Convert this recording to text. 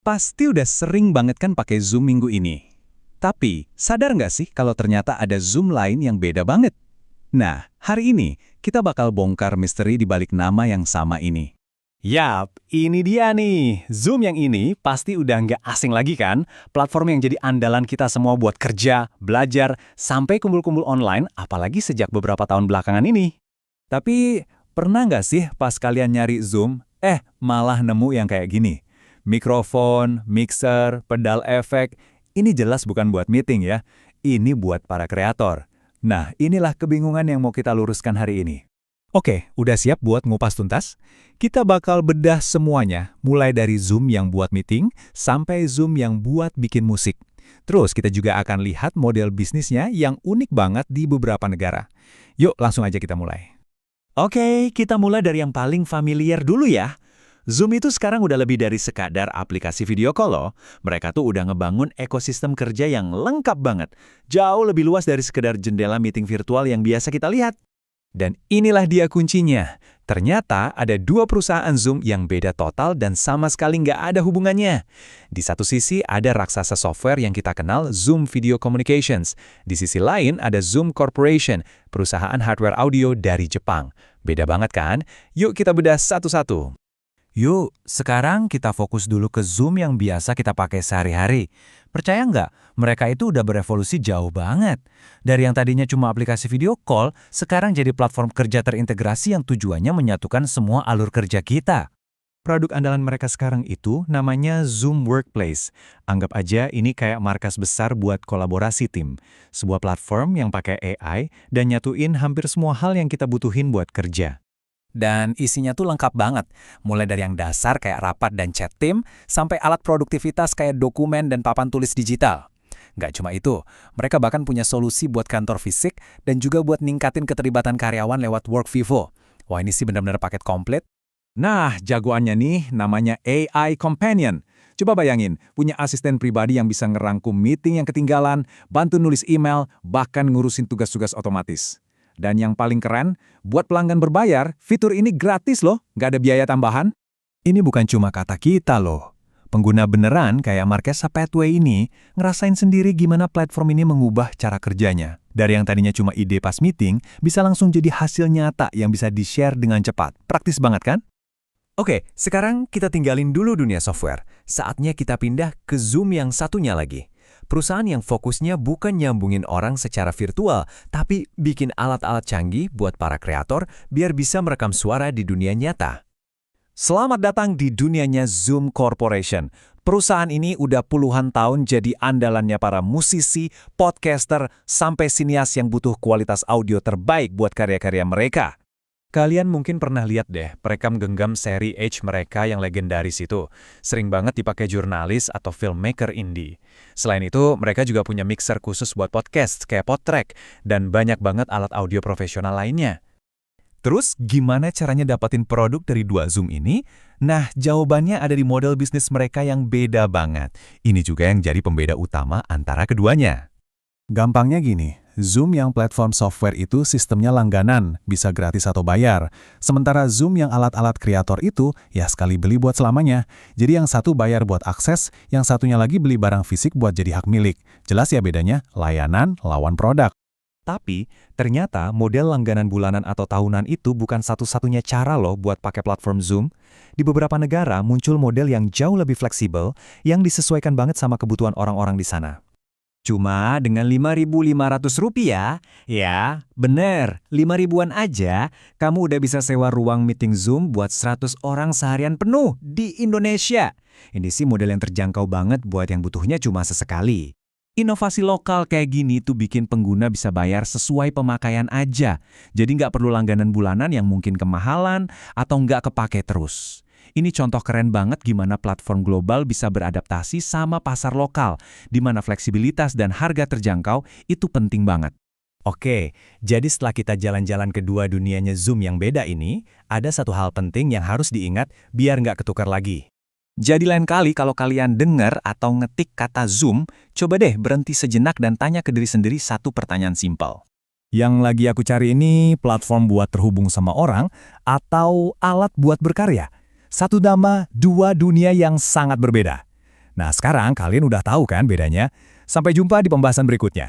Pasti udah sering banget kan pakai Zoom minggu ini. Tapi, sadar nggak sih kalau ternyata ada Zoom lain yang beda banget? Nah, hari ini kita bakal bongkar misteri di balik nama yang sama ini. Yap, ini dia nih. Zoom yang ini pasti udah nggak asing lagi kan? Platform yang jadi andalan kita semua buat kerja, belajar, sampai kumpul-kumpul online, apalagi sejak beberapa tahun belakangan ini. Tapi, pernah nggak sih pas kalian nyari Zoom, malah nemu yang kayak gini? Mikrofon, mixer, pedal efek, ini jelas bukan buat meeting ya. Ini buat para kreator. Nah, inilah kebingungan yang mau kita luruskan hari ini. Oke, udah siap buat ngupas tuntas? Kita bakal bedah semuanya, mulai dari Zoom yang buat meeting, sampai Zoom yang buat bikin musik. Terus kita juga akan lihat model bisnisnya yang unik banget di beberapa negara. Yuk, langsung aja kita mulai. Oke, kita mulai dari yang paling familiar dulu ya. Zoom itu sekarang udah lebih dari sekadar aplikasi video call loh. Mereka tuh udah ngebangun ekosistem kerja yang lengkap banget. Jauh lebih luas dari sekedar jendela meeting virtual yang biasa kita lihat. Dan inilah dia kuncinya. Ternyata ada dua perusahaan Zoom yang beda total dan sama sekali nggak ada hubungannya. Di satu sisi ada raksasa software yang kita kenal Zoom Video Communications. Di sisi lain ada Zoom Corporation, perusahaan hardware audio dari Jepang. Beda banget kan? Yuk kita bedah satu-satu. Yuk, sekarang kita fokus dulu ke Zoom yang biasa kita pakai sehari-hari. Percaya nggak? Mereka itu udah berevolusi jauh banget. Dari yang tadinya cuma aplikasi video call, sekarang jadi platform kerja terintegrasi yang tujuannya menyatukan semua alur kerja kita. Produk andalan mereka sekarang itu namanya Zoom Workplace. Anggap aja ini kayak markas besar buat kolaborasi tim. Sebuah platform yang pakai AI dan nyatuin hampir semua hal yang kita butuhin buat kerja. Dan isinya tuh lengkap banget, mulai dari yang dasar kayak rapat dan chat tim, sampai alat produktivitas kayak dokumen dan papan tulis digital. Nggak cuma itu, mereka bahkan punya solusi buat kantor fisik dan juga buat ningkatin keterlibatan karyawan lewat WorkVivo. Wah, ini sih benar-benar paket komplit. Nah, jagoannya nih namanya AI Companion. Coba bayangin, punya asisten pribadi yang bisa ngerangkum meeting yang ketinggalan, bantu nulis email, bahkan ngurusin tugas-tugas otomatis. Dan yang paling keren, buat pelanggan berbayar, fitur ini gratis loh, nggak ada biaya tambahan. Ini bukan cuma kata kita loh. Pengguna beneran kayak Marquesa Pathway ini ngerasain sendiri gimana platform ini mengubah cara kerjanya. Dari yang tadinya cuma ide pas meeting, bisa langsung jadi hasil nyata yang bisa di-share dengan cepat. Praktis banget kan? Oke, sekarang kita tinggalin dulu dunia software. Saatnya kita pindah ke Zoom yang satunya lagi. Perusahaan yang fokusnya bukan nyambungin orang secara virtual, tapi bikin alat-alat canggih buat para kreator biar bisa merekam suara di dunia nyata. Selamat datang di dunianya Zoom Corporation. Perusahaan ini udah puluhan tahun jadi andalannya para musisi, podcaster, sampai sinias yang butuh kualitas audio terbaik buat karya-karya mereka. Kalian mungkin pernah lihat deh perekam genggam seri H mereka yang legendaris itu. Sering banget dipakai jurnalis atau filmmaker indie. Selain itu, mereka juga punya mixer khusus buat podcast kayak PodTrack dan banyak banget alat audio profesional lainnya. Terus, gimana caranya dapatin produk dari dua Zoom ini? Nah, jawabannya ada di model bisnis mereka yang beda banget. Ini juga yang jadi pembeda utama antara keduanya. Gampangnya gini, Zoom yang platform software itu sistemnya langganan, bisa gratis atau bayar. Sementara Zoom yang alat-alat kreator itu, ya sekali beli buat selamanya. Jadi yang satu bayar buat akses, yang satunya lagi beli barang fisik buat jadi hak milik. Jelas ya bedanya, layanan lawan produk. Tapi, ternyata model langganan bulanan atau tahunan itu bukan satu-satunya cara loh buat pakai platform Zoom. Di beberapa negara muncul model yang jauh lebih fleksibel, yang disesuaikan banget sama kebutuhan orang-orang di sana. Cuma dengan Rp5.500, ya bener, 5.000-an aja, kamu udah bisa sewa ruang meeting Zoom buat 100 orang seharian penuh di Indonesia. Ini sih model yang terjangkau banget buat yang butuhnya cuma sesekali. Inovasi lokal kayak gini tuh bikin pengguna bisa bayar sesuai pemakaian aja. Jadi nggak perlu langganan bulanan yang mungkin kemahalan atau nggak kepake terus. Ini contoh keren banget gimana platform global bisa beradaptasi sama pasar lokal, di mana fleksibilitas dan harga terjangkau itu penting banget. Oke, jadi setelah kita jalan-jalan ke dua dunianya Zoom yang beda ini, ada satu hal penting yang harus diingat biar nggak ketukar lagi. Jadi lain kali kalau kalian dengar atau ngetik kata Zoom, coba deh berhenti sejenak dan tanya ke diri sendiri satu pertanyaan simpel. Yang lagi aku cari ini platform buat terhubung sama orang atau alat buat berkarya? Satu nama, dua dunia yang sangat berbeda. Nah, sekarang kalian udah tahu kan bedanya? Sampai jumpa di pembahasan berikutnya.